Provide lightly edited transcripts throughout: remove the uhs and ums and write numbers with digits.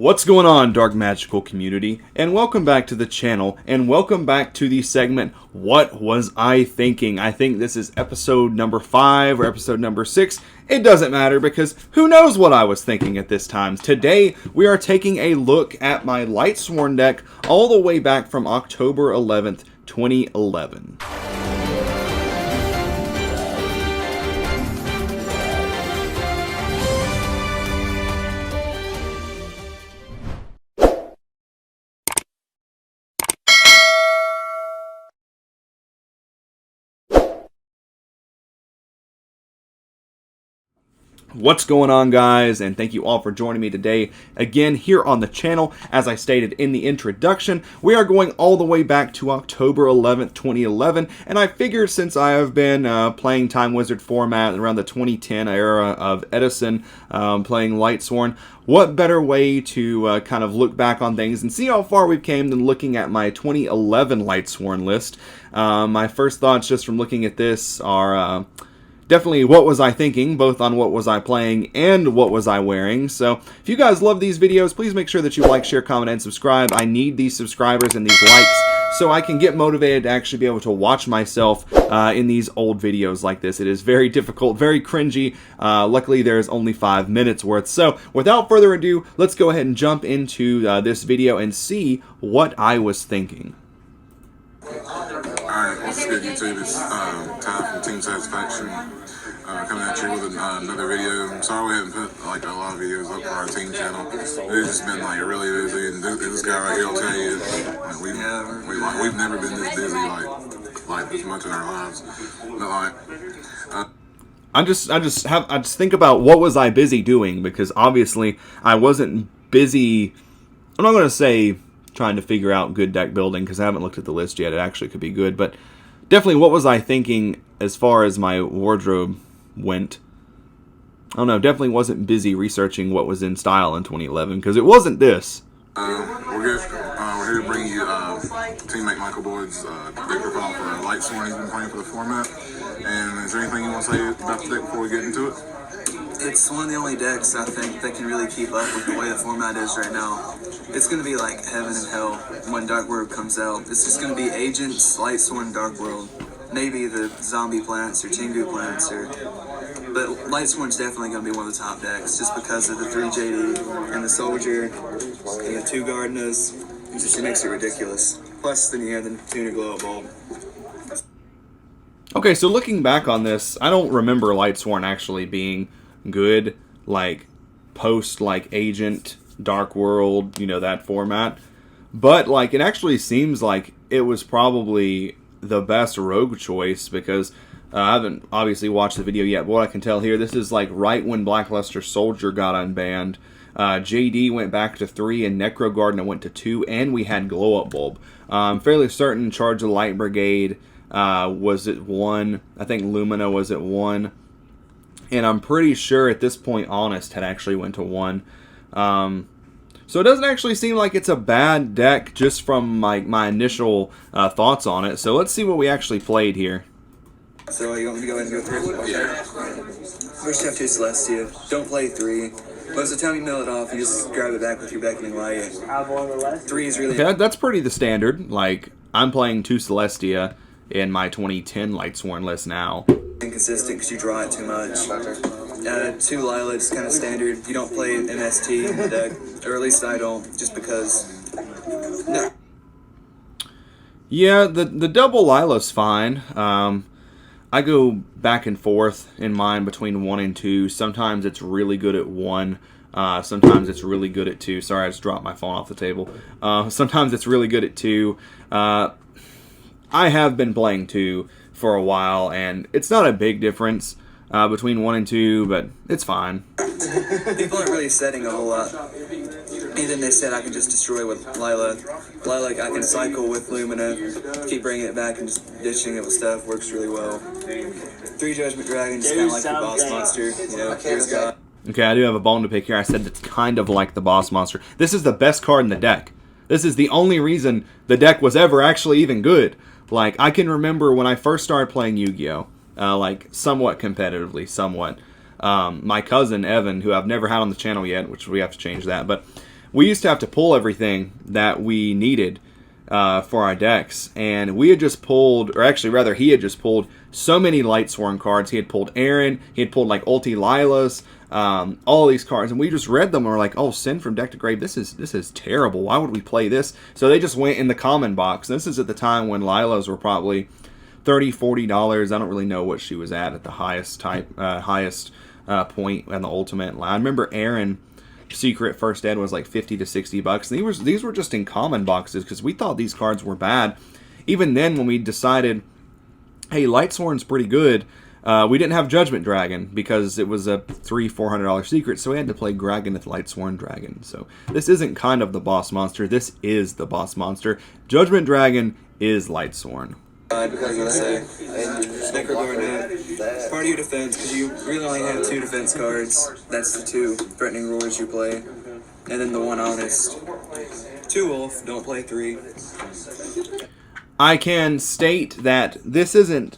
What's going on, Dark Magical community, and welcome back to the channel, and welcome back to the segment, What Was I Thinking? I think this is episode number 5 or episode number 6. It doesn't matter because who knows what I was thinking at this time. Today, we are taking a look at my Lightsworn deck all the way back from October 11th, 2011. What's going on, guys, and thank you all for joining me today again here on the channel. As I stated in the introduction, we are going all the way back to October 11th, 2011, and I figured since I have been playing Time Wizard format around the 2010 era of Edison, playing Lightsworn, what better way to kind of look back on things and see how far we've came than looking at my 2011 Lightsworn list. My first thoughts just from looking at this are definitely what was I thinking, both on what was I playing and what was I wearing. So if you guys love these videos, please make sure that you like, share, comment, and subscribe. I need these subscribers and these likes so I can get motivated to actually be able to watch myself in these old videos like this. It is very difficult, very cringy. Luckily, there's only 5 minutes worth. So without further ado, let's go ahead and jump into this video and see what I was thinking. Alright, what's good, YouTube? It's Ty from Team Satisfaction coming at you with another video. I'm sorry we haven't put like a lot of videos up for our team channel. It's just been like really busy, and this guy right here will tell you like, we've never been this busy like this much in our lives. But like I just think about what was I busy doing, because obviously I wasn't busy. I'm not going to say trying to figure out good deck building, because I haven't looked at the list yet. It actually could be good, but definitely what was I thinking as far as my wardrobe went. I don't know, definitely wasn't busy researching what was in style in 2011, because it wasn't this. we're here to bring you teammate Michael Boyd's deck profile for Lightsworn. He's been playing for the format. And is there anything you want to say about the deck before we get into it? It's one of the only decks I think that can really keep up with the way the format is right now. It's going to be like heaven and hell when Dark World comes out. It's just going to be Agents, Lightsworn, Dark World. Maybe the Zombie Plants or Tengu Plants, but Lightsworn's definitely going to be one of the top decks just because of the 3 JD and the Soldier and the 2 Gardenas. It just makes it ridiculous. Plus, then you have the Tuner Glow Bulb. Okay, so looking back on this, I don't remember Lightsworn actually being good, like post like Agent, Dark World, you know, that format. But like it actually seems like it was probably the best rogue choice, because I haven't obviously watched the video yet, but what I can tell here, this is like right when Blackluster Soldier got unbanned. JD went back to 3 and Necro Gardener went to 2, and we had Glow Up Bulb. I'm fairly certain Charge of Light Brigade was at 1. I think Lumina was at 1. And I'm pretty sure at this point Honest had actually went to 1. So it doesn't actually seem like it's a bad deck just from my initial thoughts on it. So let's see what we actually played here. So you want me to go ahead and go through? Yeah. First you have 2 Celestia. Don't play 3. Most of the time you mill it off, you just grab it back with your beckoning light. 3 is really... Okay, that's pretty the standard. Like, I'm playing 2 Celestia in my 2010 Lightsworn list now. Inconsistent because you draw it too much. 2 Lilacs, kind of standard. You don't play MST in the deck, or at least I don't, just because. No. Yeah, the double Lila's fine. I go back and forth in mine between 1 and 2. Sometimes it's really good at 1. Sometimes it's really good at 2. Sorry, I just dropped my phone off the table. Sometimes it's really good at 2. I have been playing 2 for a while, and it's not a big difference between 1 and 2, but it's fine. People aren't really setting a whole lot. And then they said I can just destroy with Lilac. Lilac, I can cycle with Lumina, keep bringing it back and just ditching it with stuff. Works really well. 3 Judgment Dragon, just kind of like your boss monster. You know, here's God. Okay, I do have a bone to pick here. I said it's kind of like the boss monster. This is the best card in the deck. This is the only reason the deck was ever actually even good. Like, I can remember when I first started playing Yu-Gi-Oh! Like, somewhat competitively, somewhat. My cousin, Evan, who I've never had on the channel yet, which we have to change that, but we used to have to pull everything that we needed for our decks, and we had just pulled, or actually rather he had just pulled so many Lightsworn cards. He had pulled Aaron, he had pulled like Ulti Lilas, all these cards, and we just read them and were like, oh, send from deck to grave, this is terrible, why would we play this? So they just went in the common box. This is at the time when Lilas were probably $30-$40. I don't really know what she was at the highest point and the ultimate. I remember Aaron Secret First Ed was like $50 to $60, and these were just in common boxes because we thought these cards were bad. Even then, when we decided, hey, Lightsworn's pretty good, we didn't have Judgment Dragon because it was a $300-$400 secret, so we had to play Dragonith Lightsworn Dragon. So this isn't kind of the boss monster, this is the boss monster. Judgment Dragon is Lightsworn. Because you say, Snicker Garnet, part of your defense, because you really only have 2 defense cards. That's the 2 threatening roars you play, and then the 1 honest. 2 wolf, don't play 3. I can state that this isn't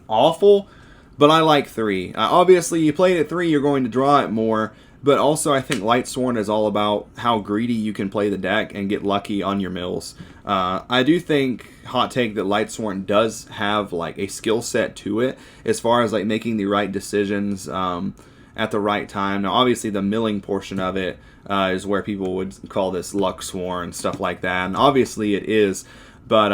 awful, but I like 3. Obviously, you played at 3, you're going to draw it more. But also, I think Lightsworn is all about how greedy you can play the deck and get lucky on your mills. I do think, hot take, that Lightsworn does have like a skill set to it as far as like making the right decisions at the right time. Now, obviously, the milling portion of it is where people would call this Lucksworn and stuff like that. And obviously, it is. But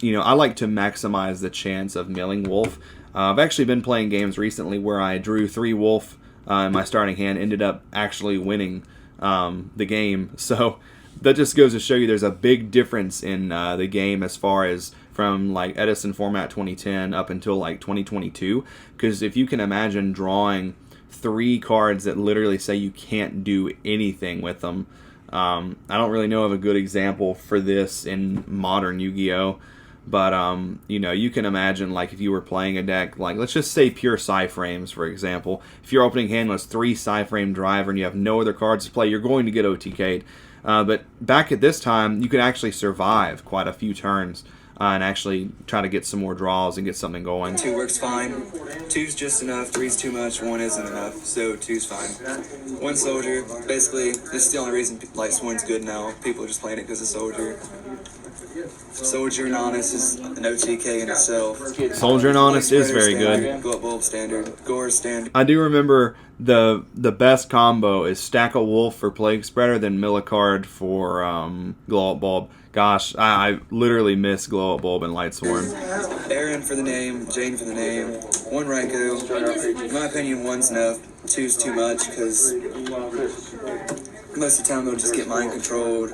you know, I like to maximize the chance of milling wolf. I've actually been playing games recently where I drew 3 wolf. In my starting hand, ended up actually winning the game. So that just goes to show you there's a big difference in the game as far as from like Edison format 2010 up until like 2022. Because if you can imagine drawing 3 cards that literally say you can't do anything with them. I don't really know of a good example for this in modern Yu-Gi-Oh! But, you know, you can imagine, like, if you were playing a deck, like, let's just say pure Psy-Frames, for example. If your opening hand was 3 Psy-Frame Driver and you have no other cards to play, you're going to get OTK'd. But back at this time, you could actually survive quite a few turns and actually try to get some more draws and get something going. 2 works fine. 2's just enough. 3's too much. 1 isn't enough. So 2's fine. 1 soldier. Basically, this is the only reason Lightsworn's good now. People are just playing it because of soldier. Soldier and Honest is an OTK in itself. Soldier and Honest is very good. Go up Bulb standard. Gore standard. I do remember the best combo is stack a wolf for Plague Spreader, then mill a card for Glow Up Bulb. Gosh, I literally miss Glow Up Bulb and Lightsworn. Aaron for the name, Jane for the name, 1 Raikou. In my opinion, 1's enough. 2's too much because most of the time they'll just get mind controlled.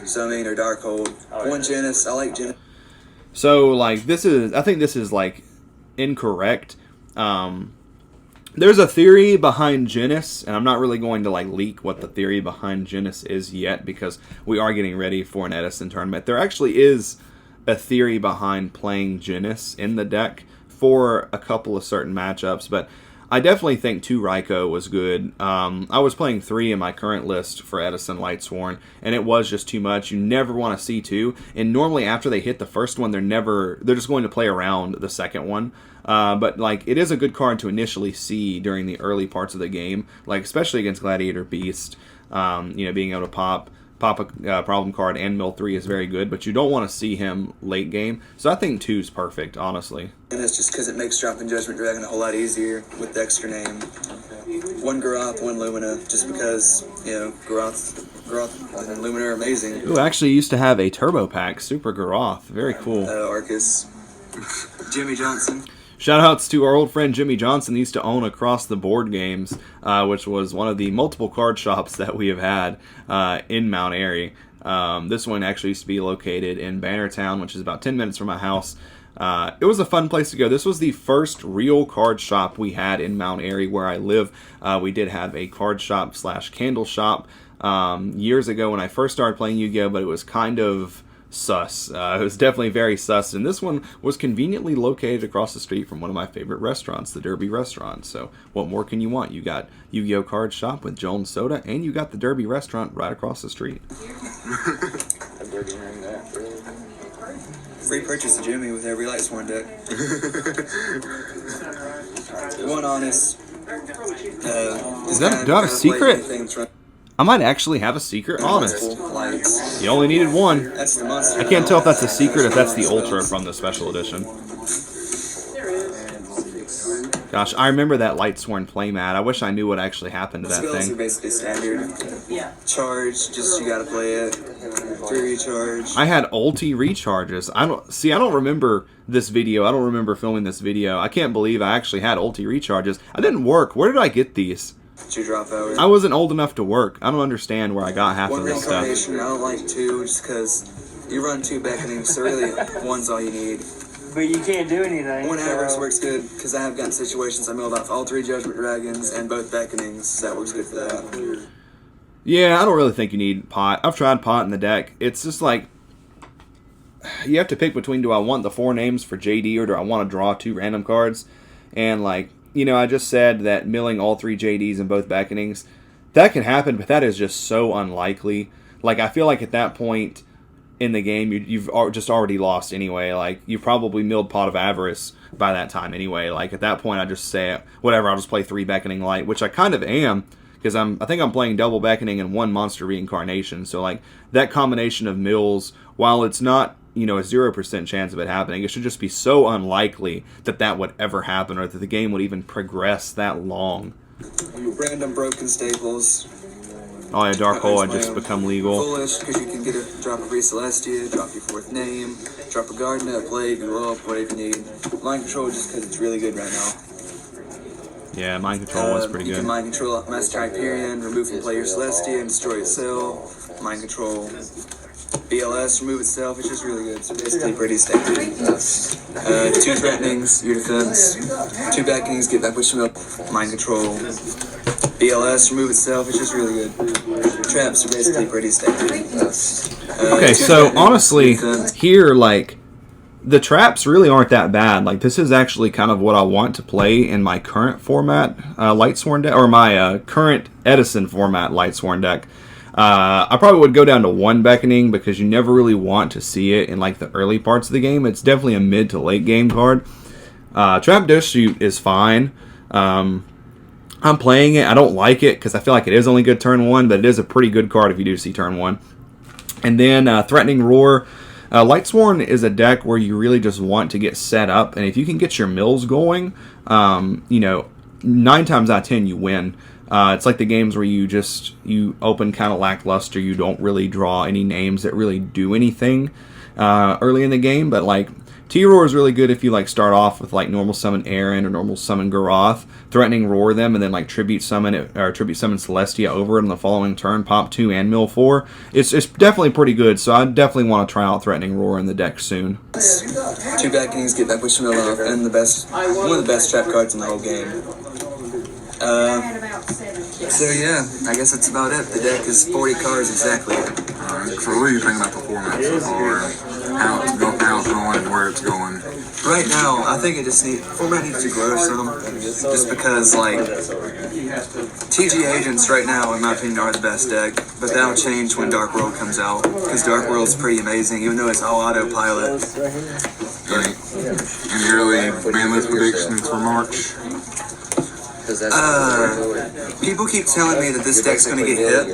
Summing or Darkhold. 1 Genis, I like Genis. So, like, I think this is, like, incorrect. There's a theory behind Genis, and I'm not really going to, like, leak what the theory behind Genis is yet, because we are getting ready for an Edison tournament. There actually is a theory behind playing Genis in the deck for a couple of certain matchups, but I definitely think 2 Raikou was good. I was playing 3 in my current list for Edison Lightsworn, and it was just too much. You never want to see 2, and normally after they hit the first one, they're just going to play around the second one. But like, it is a good card to initially see during the early parts of the game, like especially against Gladiator Beast. You know, being able to pop a problem card and mill 3 is very good, but you don't want to see him late game. So I think 2's perfect, honestly. And that's just because it makes dropping Judgment Dragon a whole lot easier with the extra name. 1 Garoth, 1 Lumina, just because, you know, Garoth and Lumina are amazing. Ooh, actually used to have a turbo pack, Super Garoth. Very cool. Arcus. Jimmy Johnson. Shoutouts to our old friend Jimmy Johnson. He used to own Across the Board Games, which was one of the multiple card shops that we have had in Mount Airy. This one actually used to be located in Bannertown, which is about 10 minutes from my house. It was a fun place to go. This was the first real card shop we had in Mount Airy where I live. We did have a card shop / candle shop years ago when I first started playing Yu-Gi-Oh!, but it was kind of sus. It was definitely very sus, and this one was conveniently located across the street from one of my favorite restaurants, the Derby Restaurant. So what more can you want? You got Yu-Gi-Oh! Card Shop with Jones Soda, and you got the Derby Restaurant right across the street. Free purchase of Jimmy with every Lightsworn deck. 1 Honest. Do I have a secret? I might actually have a secret honest. Lights. You only needed one. That's the monster. I can't tell if that's a secret or if that's the ultra from the special edition. Gosh, I remember that Lightsworn playmat. I wish I knew what actually happened to that Spells are thing. basically standard. Charge, just you gotta play it. 3 recharge. I had ulti recharges. I don't remember this video. I don't remember filming this video. I can't believe I actually had ulti recharges. I didn't work. Where did I get these? 2 drop hours. I wasn't old enough to work. I don't understand where I got half 1 of this stuff. reincarnation. I don't like 2 just because you run 2 beckonings, so really 1's all you need. But you can't do anything. 1 so- Avarice works good because I have gotten situations I milled off all 3 Judgment Dragons and both beckonings. So that works good for that. Yeah, I don't really think you need pot. I've tried pot in the deck. It's just like, you have to pick between, do I want the 4 names for JD or do I want to draw 2 random cards? And like, you know, I just said that milling all 3 JDs in both beckonings, that can happen, but that is just so unlikely. Like, I feel like at that point in the game, you've just already lost anyway. Like, you've probably milled Pot of Avarice by that time anyway. Like, at that point, I just say, whatever, I'll just play 3 Beckoning Light, which I kind of am, because I think I'm playing double Beckoning and 1 Monster Reincarnation. So, like, that combination of mills, while it's not, you know, a 0% chance of it happening, it should just be so unlikely that that would ever happen or that the game would even progress that long. Random broken staples. Oh yeah, Dark Hole had just become legal. Foolish, because you can get a drop of Celestia, drop your 4th name, drop a Gardener, Plague, Glow Up, whatever you need. Mind Control just because it's really good right now. Yeah, Mind Control was pretty You good. can Mind Control Master Hyperion, remove from player Celestia, and destroy itself. Mind Control BLS, remove itself, it's just really good. So basically pretty standard. 2 threatenings, your defense. 2 beckonings, get back what you know. Mind Control. BLS, remove itself, it's just really good. Traps are basically pretty standard. Okay, so honestly, here, like, the traps really aren't that bad. Like, this is actually kind of what I want to play in my current format Lightsworn deck, or my current Edison format Lightsworn deck. I probably would go down to 1 Beckoning because you never really want to see it in like the early parts of the game. It's definitely a mid to late game card. Trap Dish Shoot is fine. I'm playing it. I don't like it because I feel like it is only good turn 1, but it is a pretty good card if you do see turn 1. And then Threatening Roar. Lightsworn is a deck where you really just want to get set up, and if you can get your mills going, you know, 9 times out of 10 you win. It's like the games where you open kind of lackluster. You don't really draw any names that really do anything early in the game. But like T-Roar is really good if you like start off with like normal summon Aaron or normal summon Garoth, threatening roar them, and then like tribute summon Celestia over it on the following turn, pop 2 and mill 4. It's definitely pretty good. So I definitely want to try out threatening roar in the deck soon. 2 Beckonings, get back what you know off, and one of the best trap cards in the whole game. So yeah, I guess that's about it. The deck is 40 cards exactly. So what do you think about the format so far? How it's going and where it's going? Right now, I think format needs to grow some, just because like TG Agents right now, in my opinion, are the best deck. But that'll change when Dark World comes out, because Dark World's pretty amazing, even though it's all autopilot. Any early ban list predictions for March? People keep telling me that this deck's going to get hit,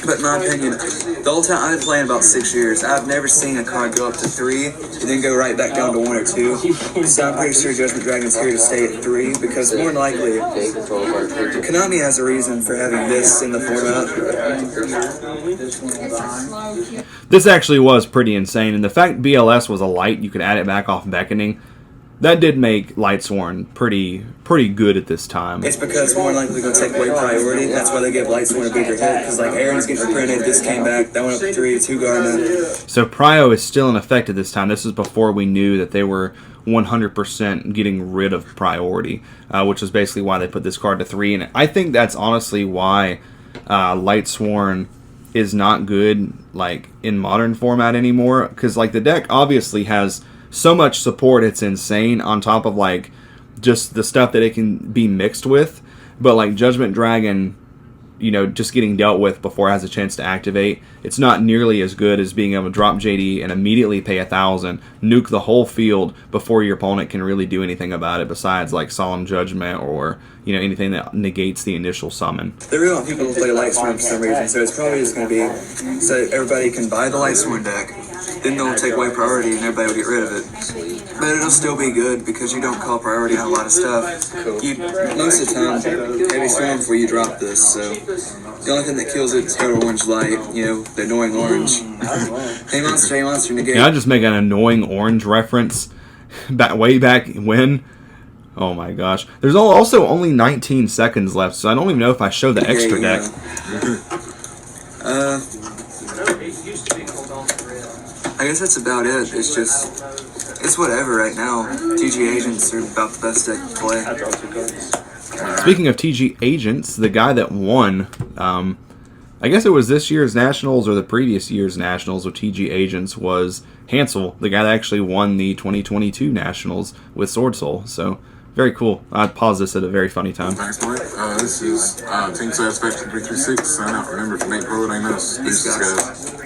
but in my opinion, the whole time I've been playing about 6 years, I've never seen a card go up to 3 and then go right back down to 1 or 2. So I'm pretty sure Judgment Dragon's here to stay at 3, because more than likely, Konami has a reason for having this in the format. This actually was pretty insane, and the fact BLS was a light, you could add it back off Beckoning. That did make Lightsworn pretty good at this time. It's because more than likely going to take away priority. That's why they gave Lightsworn a bigger hit. Because like Aaron's getting reprinted, this came back, that went up to 3, 2 Garnet. So Prio is still in effect at this time. This is before we knew that they were 100% getting rid of priority, which is basically why they put this card to 3. And I think that's honestly why Lightsworn is not good like in modern format anymore. Because like the deck obviously has so much support, it's insane, on top of like just the stuff that it can be mixed with. But like Judgment Dragon you know, just getting dealt with before it has a chance to activate. It's not nearly as good as being able to drop JD and immediately pay 1,000, nuke the whole field before your opponent can really do anything about it besides like Solemn Judgment or, you know, anything that negates the initial summon. They really want people to play Lightsworn for some reason, so it's probably just going to be so everybody can buy the Lightsworn deck, then they'll take away priority and everybody will get rid of it. But it'll still be good because you don't call priority on a lot of stuff. Most of the time, heavy storm before you drop this, so the only thing that kills it is Total Orange Light, you know, the annoying orange. Hey monster, negate. Yeah, I just make an annoying orange reference way back when. Oh my gosh. There's also only 19 seconds left, so I don't even know if I show the extra deck. I guess that's about it. It's just, it's whatever right now. TG Agents are about the best deck to play. Speaking of TG Agents, the guy that won, I guess it was this year's Nationals or the previous year's Nationals with TG Agents was Hansel, the guy that actually won the 2022 Nationals with Sword Soul. So, very cool. I paused this at a very funny time. Thanks, Mike. This is Team Satisfaction 336. Sign out. Remember, if you make pro, it ain't us. Deuces, guys.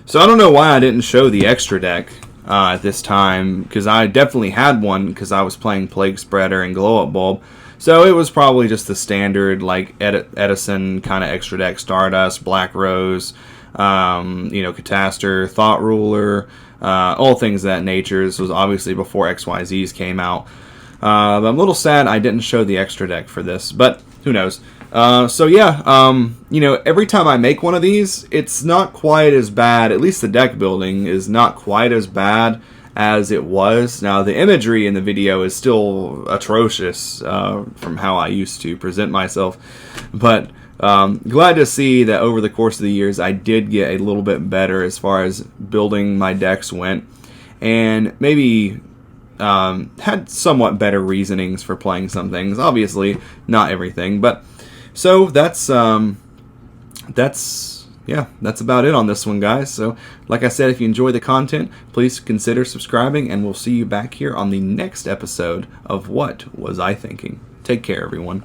So I don't know why I didn't show the extra deck at this time, because I definitely had one because I was playing Plague Spreader and Glow Up Bulb. So it was probably just the standard like Edison kind of extra deck: Stardust, Black Rose, you know, Catastor, Thought Ruler, all things of that nature. This was obviously before XYZs came out. But I'm a little sad I didn't show the extra deck for this, but who knows. So yeah, you know, every time I make one of these, it's not quite as bad. At least the deck building is not quite as bad as it was. Now, the imagery in the video is still atrocious from how I used to present myself. But glad to see that over the course of the years, I did get a little bit better as far as building my decks went. And maybe had somewhat better reasonings for playing some things. Obviously, not everything, but so that's about it on this one, guys. So, like I said, if you enjoy the content, please consider subscribing, and we'll see you back here on the next episode of What Was I Thinking? Take care, everyone.